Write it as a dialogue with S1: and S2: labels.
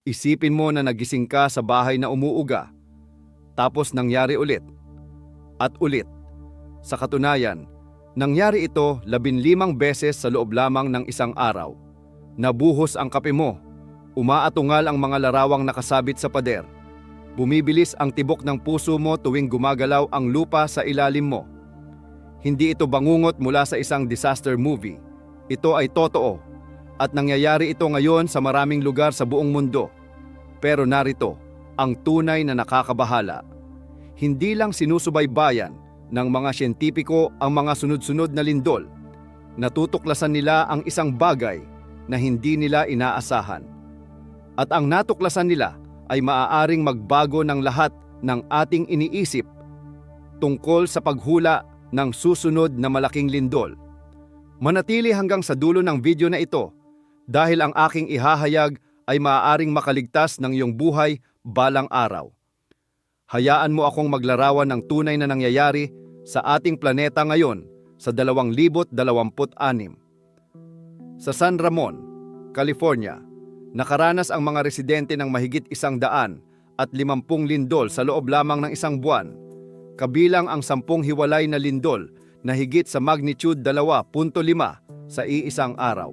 S1: Isipin mo na nagising ka sa bahay na umuuga, tapos nangyari ulit at ulit. Sa katunayan, nangyari ito 15 beses sa loob lamang ng isang araw. Nabuhos ang kape mo, umaatungal ang mga larawang nakasabit sa pader. Bumibilis ang tibok ng puso mo tuwing gumagalaw ang lupa sa ilalim mo. Hindi ito bangungot mula sa isang disaster movie. Ito ay totoo. At nangyayari ito ngayon sa maraming lugar sa buong mundo. Pero narito, ang tunay na nakakabahala. Hindi lang sinusubaybayan ng mga siyentipiko ang mga sunod-sunod na lindol. Natutuklasan nila ang isang bagay na hindi nila inaasahan. At ang natuklasan nila ay maaaring magbago ng lahat ng ating iniisip tungkol sa paghula ng susunod na malaking lindol. Manatili hanggang sa dulo ng video na ito dahil ang aking ihahayag ay maaaring makaligtas ng iyong buhay balang araw. Hayaan mo akong maglarawan ng tunay na nangyayari sa ating planeta ngayon sa 2026. Sa San Ramon, California, nakaranas ang mga residente ng mahigit 150 lindol sa loob lamang ng isang buwan, kabilang ang 10 hiwalay na lindol na higit sa magnitude 2.5 sa iisang araw.